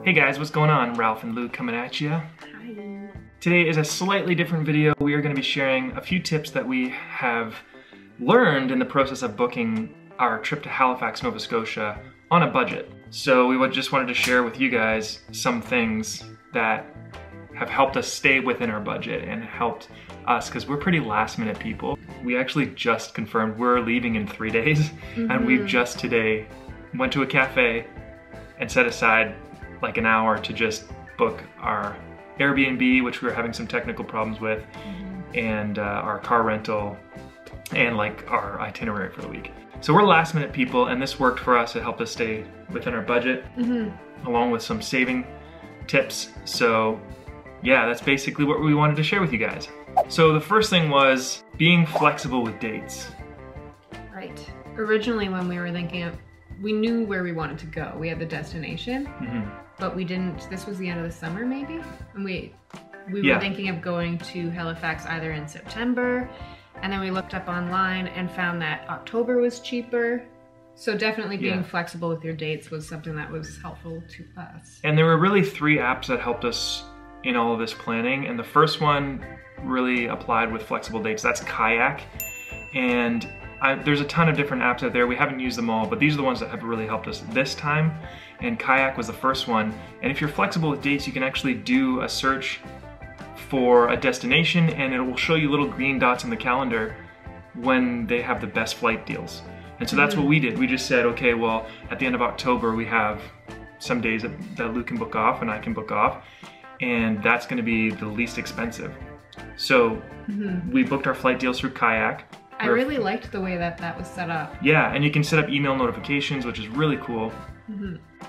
Hey guys, what's going on? Ralph and Lou coming at you. Hi. Today is a slightly different video. We are going to be sharing a few tips that we have learned in the process of booking our trip to Halifax, Nova Scotia on a budget. So we just wanted to share with you guys some things that have helped us stay within our budget and helped us, because we're pretty last minute people. We actually just confirmed we're leaving in 3 days, and we've just today went to a cafe and set aside like an hour to just book our Airbnb, which we were having some technical problems with, and our car rental, and like our itinerary for the week. So we're last minute people, and this worked for us. It helped us stay within our budget, along with some saving tips. So yeah, that's basically what we wanted to share with you guys. So the first thing was being flexible with dates. Right. Originally when we were thinking of, we knew where we wanted to go. We had the destination, but we didn't, this was the end of the summer maybe? And we were thinking of going to Halifax either in September, and then we looked up online and found that October was cheaper. So definitely being flexible with your dates was something that was helpful to us. And there were really 3 apps that helped us in all of this planning. And the first one really applied with flexible dates. That's Kayak. And there's a ton of different apps out there. We haven't used them all, but these are the ones that have really helped us this time. And Kayak was the first one. And if you're flexible with dates, you can actually do a search for a destination, and it will show you little green dots in the calendar when they have the best flight deals. And so that's what we did. We just said, okay, well, at the end of October, we have some days that Lou can book off and I can book off, and that's gonna be the least expensive. So we booked our flight deals through Kayak. I really liked the way that that was set up. Yeah, and you can set up email notifications, which is really cool.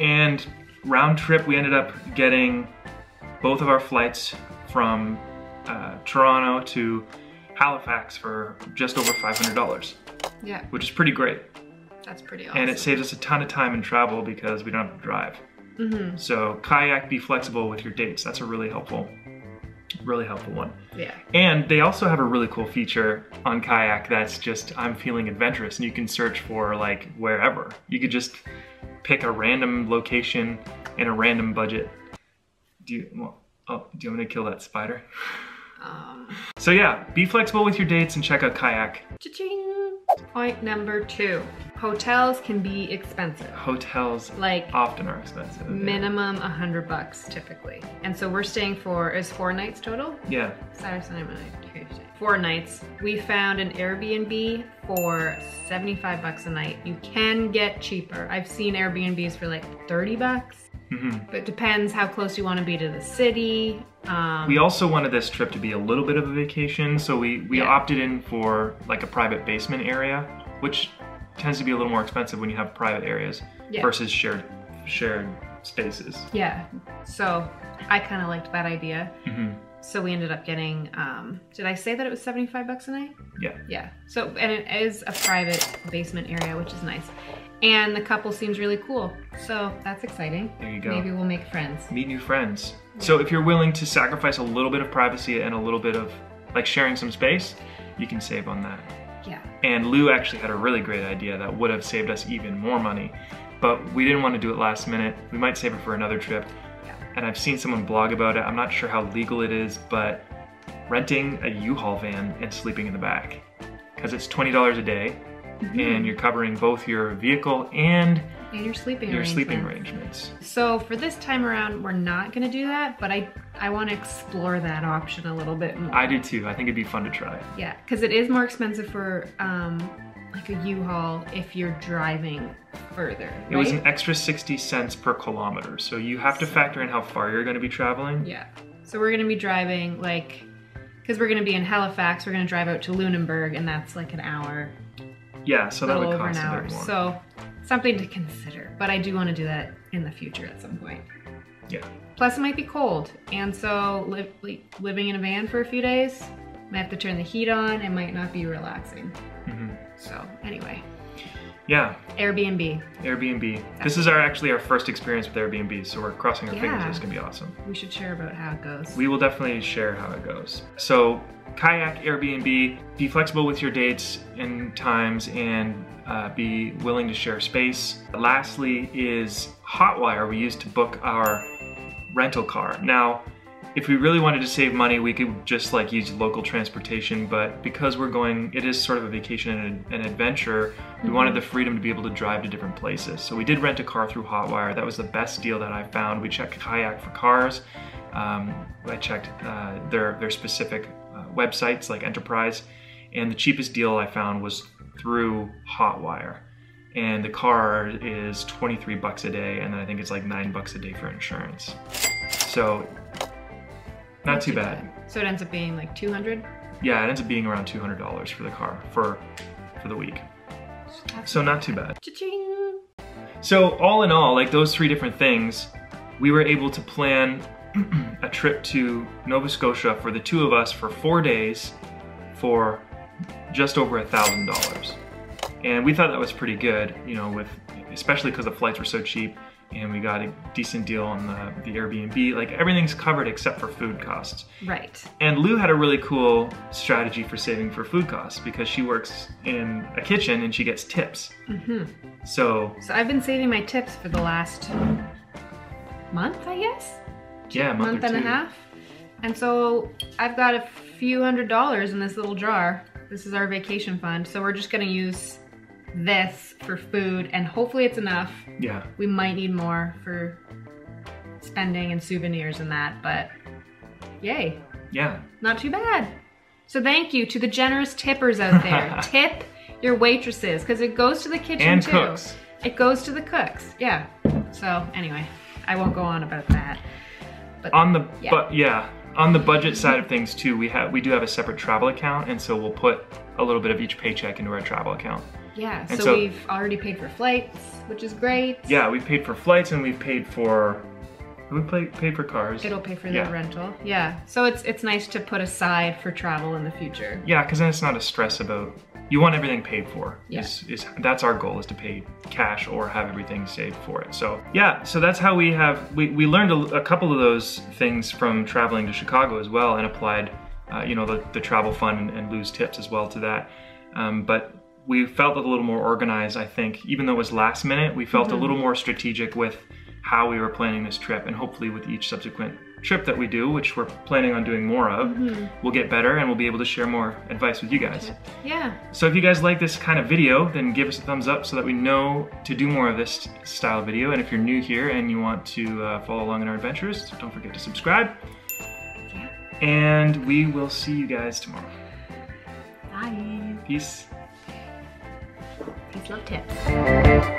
And round trip, we ended up getting both of our flights from Toronto to Halifax for just over $500. Yeah. Which is pretty great. That's pretty awesome. And it saves us a ton of time in travel because we don't have to drive. So Kayak, be flexible with your dates. That's a really helpful one. Yeah. And they also have a really cool feature on Kayak that's just, I'm feeling adventurous, and you can search for like wherever. You could just pick a random location in a random budget. Do you want me to kill that spider? So yeah, be flexible with your dates and check out Kayak. Cha-ching! Point number 2. Hotels can be expensive. Hotels like often are expensive. Minimum $100 typically. And so we're staying for, is 4 nights total? Yeah. Saturday, Sunday, Monday, Tuesday. 4 nights. We found an Airbnb for $75 a night. You can get cheaper. I've seen Airbnbs for like $30. But it depends how close you want to be to the city. We also wanted this trip to be a little bit of a vacation, so we opted in for like a private basement area, which tends to be a little more expensive when you have private areas versus shared spaces. Yeah, so I kind of liked that idea. So we ended up getting, did I say that it was $75 a night? Yeah. Yeah, so, and it is a private basement area, which is nice. And the couple seems really cool, so that's exciting. There you go. Maybe we'll make friends. Meet new friends. So if you're willing to sacrifice a little bit of privacy and a little bit of like sharing some space, you can save on that. Yeah. And Lou actually had a really great idea that would have saved us even more money, but we didn't want to do it last minute. We might save it for another trip. Yeah. And I've seen someone blog about it. I'm not sure how legal it is, but renting a U-Haul van and sleeping in the back, because it's $20 a day. And you're covering both your vehicle and your sleeping arrangements. So for this time around, we're not gonna do that, but I want to explore that option a little bit more. I do too. I think it'd be fun to try. Yeah, because it is more expensive for like a U-Haul if you're driving further. Right? It was an extra 60 cents per kilometer, so you have to factor in how far you're going to be traveling. Yeah. So we're gonna be driving like, because we're gonna be in Halifax, we're gonna drive out to Lunenburg, and that's like an hour. Yeah, so that would cost a bit more. So something to consider, but I do want to do that in the future at some point. Yeah. Plus it might be cold, and so living in a van for a few days, might have to turn the heat on, it might not be relaxing. So anyway. Yeah. Airbnb. This is actually our first experience with Airbnb, so we're crossing our fingers. It's gonna be awesome. We should share about how it goes. We will definitely share how it goes. So Kayak, Airbnb, be flexible with your dates and times, and be willing to share space. Lastly is Hotwire. We used to book our rental car. Now, if we really wanted to save money, we could just like use local transportation, but because we're going, it is sort of a vacation and an adventure, we wanted the freedom to be able to drive to different places. So we did rent a car through Hotwire. That was the best deal that I found. We checked Kayak for cars. I checked their specific websites like Enterprise, and the cheapest deal I found was through Hotwire. And the car is 23 bucks a day, and then I think it's like 9 bucks a day for insurance. So not too bad. So it ends up being like 200? Yeah, it ends up being around $200 for the car for the week. So not too bad. Cha-ching! So all in all, like those 3 different things, we were able to plan a trip to Nova Scotia for the 2 of us for 4 days for just over $1,000. And we thought that was pretty good, you know, especially because the flights were so cheap and we got a decent deal on the Airbnb. Like everything's covered except for food costs. Right. And Lou had a really cool strategy for saving for food costs because she works in a kitchen and she gets tips. So I've been saving my tips for the last month, I guess? Yeah, month and a half. And so I've got a few $100s in this little jar. This is our vacation fund. So we're just gonna use this for food and hopefully it's enough. Yeah. We might need more for spending and souvenirs and that, but yay. Yeah. Not too bad. So thank you to the generous tippers out there. Tip your waitresses, because it goes to the kitchen and too. Cooks. It goes to the cooks, yeah. So anyway, I won't go on about that. But on the budget side of things too, we do have a separate travel account, and so we'll put a little bit of each paycheck into our travel account. Yeah, so we've already paid for flights, which is great. Yeah, we've paid for flights and we've paid for paid for cars. It'll pay for the rental. Yeah, so it's nice to put aside for travel in the future. Yeah, because then it's not a stress about, you want everything paid for. Yeah. That's our goal, is to pay cash or have everything saved for it. So yeah, so that's how we learned a couple of those things from traveling to Chicago as well, and applied you know, the travel fund and Lou's tips as well to that. But we felt a little more organized, I think. Even though it was last minute, we felt a little more strategic with how we were planning this trip, and hopefully with each subsequent trip that we do, which we're planning on doing more of, we'll get better and we'll be able to share more advice with you guys. Yeah. So if you guys like this kind of video, then give us a thumbs up so that we know to do more of this style video. And if you're new here and you want to follow along in our adventures, don't forget to subscribe. Yeah. And we will see you guys tomorrow. Bye. Peace. Peace, love, tips.